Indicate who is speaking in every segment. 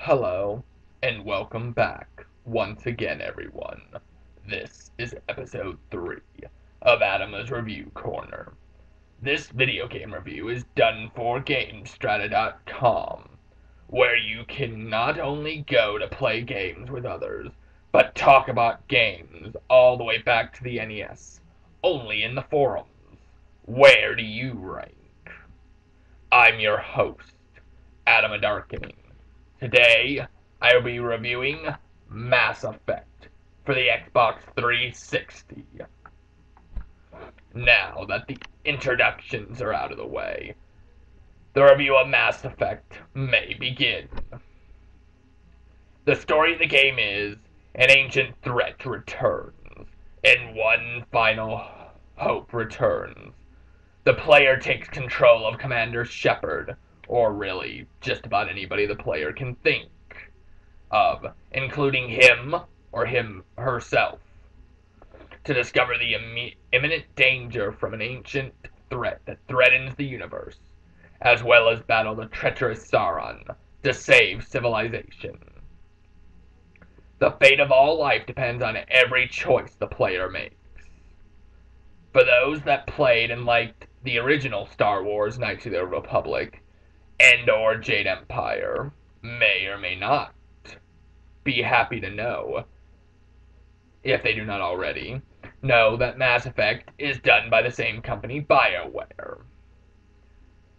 Speaker 1: Hello, and welcome back once again, everyone. This is episode 3 of Atama's Review Corner. This video game review is done for Gamestrata.com, where you can not only go to play games with others, but talk about games all the way back to the NES, only in the forums. Where do you rank? I'm your host, Atama Darkening. Today, I will be reviewing Mass Effect for the Xbox 360. Now that the introductions are out of the way, the review of Mass Effect may begin. The story of the game is an ancient threat returns, and one final hope returns. The player takes control of Commander Shepard, or really just about anybody the player can think of, including him or him herself, to discover the imminent danger from an ancient threat that threatens the universe, as well as battle the treacherous Sauron to save civilization. The fate of all life depends on every choice the player makes. For those that played and liked the original Star Wars Knights of the Republic and or Jade Empire, may or may not be happy to know, if they do not already, know that Mass Effect is done by the same company, BioWare.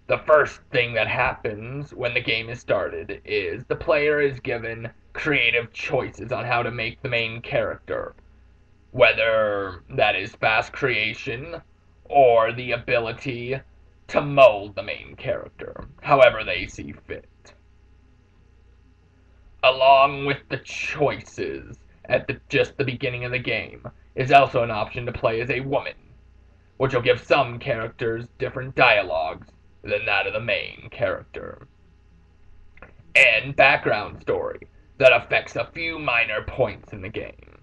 Speaker 1: The first thing that happens when the game is started is the player is given creative choices on how to make the main character, whether that is fast creation or the ability to mold the main character, however they see fit. Along with the choices at just the beginning of the game is also an option to play as a woman, which will give some characters different dialogues than that of the main character, and background story that affects a few minor points in the game.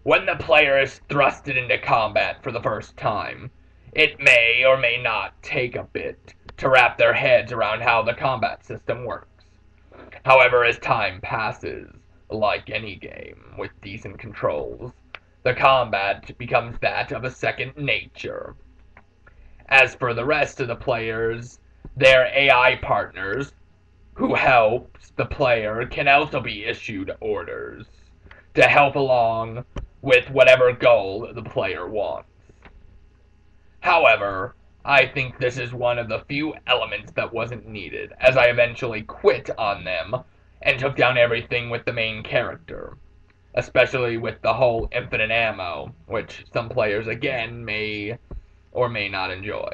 Speaker 1: When the player is thrusted into combat for the first time, it may or may not take a bit to wrap their heads around how the combat system works. However, as time passes, like any game with decent controls, the combat becomes that of a second nature. As for the rest of the players, their AI partners, who helps the player, can also be issued orders to help along with whatever goal the player wants. However, I think this is one of the few elements that wasn't needed, as I eventually quit on them and took down everything with the main character, especially with the whole infinite ammo, which some players again may or may not enjoy.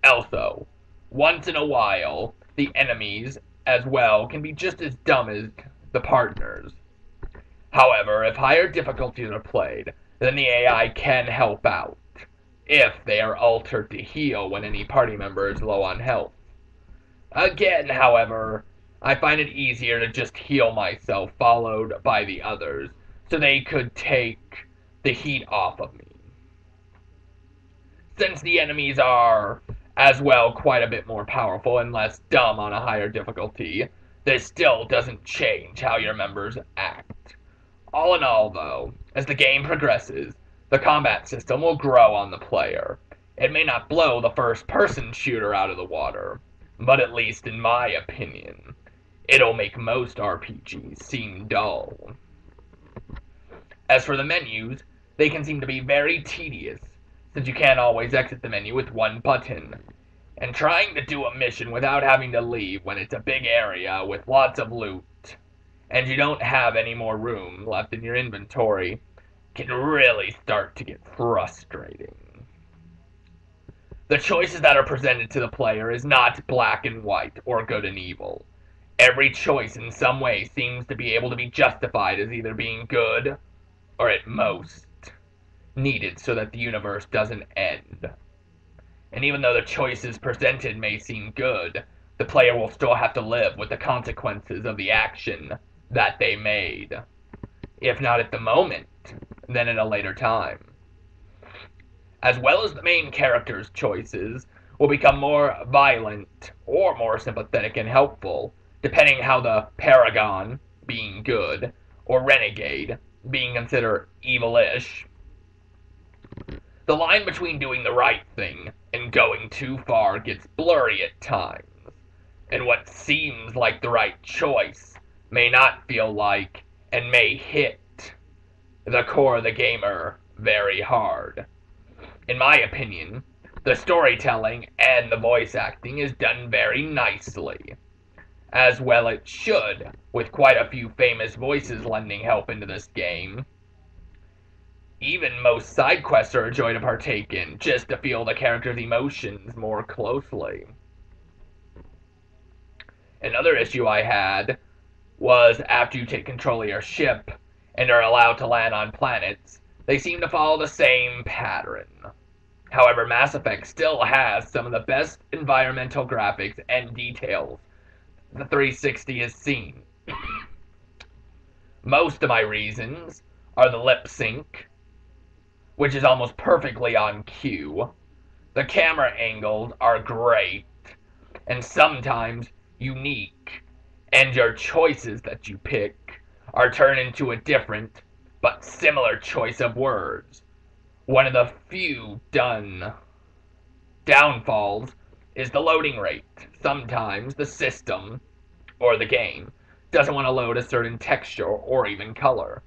Speaker 1: Also, once in a while, the enemies as well can be just as dumb as the partners. However, if higher difficulties are played, then the AI can help out, if they are altered to heal when any party member is low on health. Again, however, I find it easier to just heal myself followed by the others, so they could take the heat off of me. Since the enemies are, as well, quite a bit more powerful and less dumb on a higher difficulty, this still doesn't change how your members act. All in all, though, as the game progresses, the combat system will grow on the player. It may not blow the first-person shooter out of the water, but at least in my opinion, it'll make most RPGs seem dull. As for the menus, they can seem to be very tedious, since you can't always exit the menu with one button, and trying to do a mission without having to leave when it's a big area with lots of loot, and you don't have any more room left in your inventory, can really start to get frustrating. The choices that are presented to the player is not black and white or good and evil. Every choice in some way seems to be able to be justified as either being good or at most needed so that the universe doesn't end. And even though the choices presented may seem good, the player will still have to live with the consequences of the action that they made. If not at the moment, then at a later time. As well as the main character's choices will become more violent or more sympathetic and helpful depending how the Paragon, being good, or Renegade, being considered evilish. The line between doing the right thing and going too far gets blurry at times, and what seems like the right choice may not feel like and may hit the core of the gamer very hard. In my opinion, the storytelling and the voice acting is done very nicely, as well it should, with quite a few famous voices lending help into this game. Even most side quests are a joy to partake in, just to feel the character's emotions more closely. Another issue I had was after you take control of your ship and are allowed to land on planets, they seem to follow the same pattern. However, Mass Effect still has some of the best environmental graphics and details the 360 has seen. Most of my reasons are the lip sync, which is almost perfectly on cue. The camera angles are great and sometimes unique, and your choices that you pick are turned into a different but similar choice of words. One of the few downfalls is the loading rate. Sometimes the system, or the game, doesn't want to load a certain texture or even color,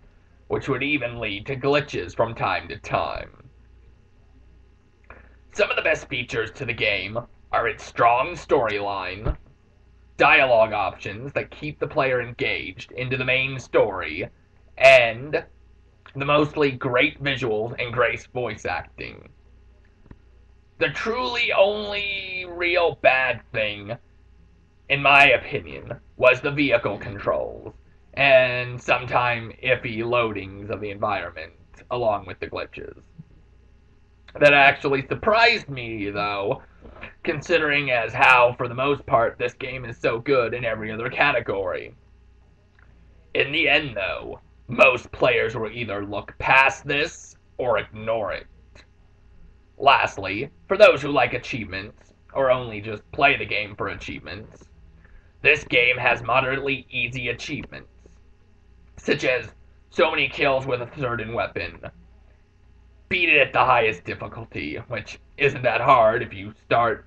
Speaker 1: which would even lead to glitches from time to time. Some of the best features to the game are its strong storyline, dialogue options that keep the player engaged into the main story, and the mostly great visuals and great voice acting. The truly only real bad thing, in my opinion, was the vehicle controls, and sometimes iffy loadings of the environment, along with the glitches. That actually surprised me, though, considering as how, for the most part, this game is so good in every other category. In the end, though, most players will either look past this or ignore it. Lastly, for those who like achievements, or only just play the game for achievements, this game has moderately easy achievements, such as so many kills with a certain weapon, beat it at the highest difficulty, which isn't that hard if you start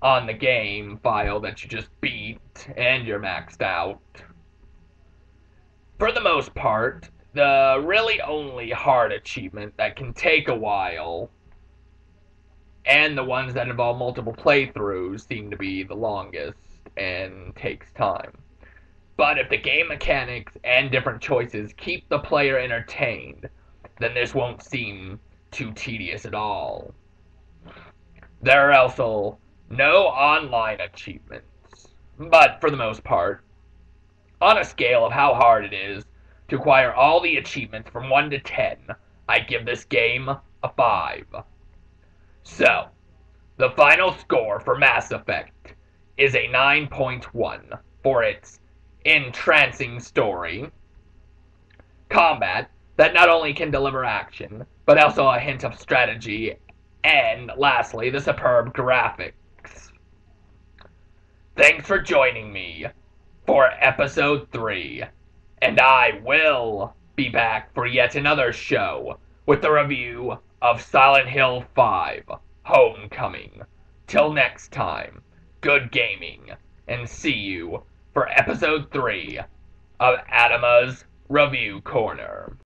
Speaker 1: on the game file that you just beat and you're maxed out. For the most part, the really only hard achievement that can take a while, and the ones that involve multiple playthroughs, seem to be the longest and takes time. But if the game mechanics and different choices keep the player entertained, then this won't seem too tedious at all. There are also no online achievements, but for the most part, on a scale of how hard it is to acquire all the achievements from 1 to 10, I give this game a 5. So, the final score for Mass Effect is a 9.1 for its entrancing story, combat that not only can deliver action, but also a hint of strategy, and lastly, the superb graphics. Thanks for joining me for episode 3, and I will be back for yet another show with the review of Silent Hill 5 Homecoming. Till next time, good gaming, and see you for episode 3 of Atama's Review Corner.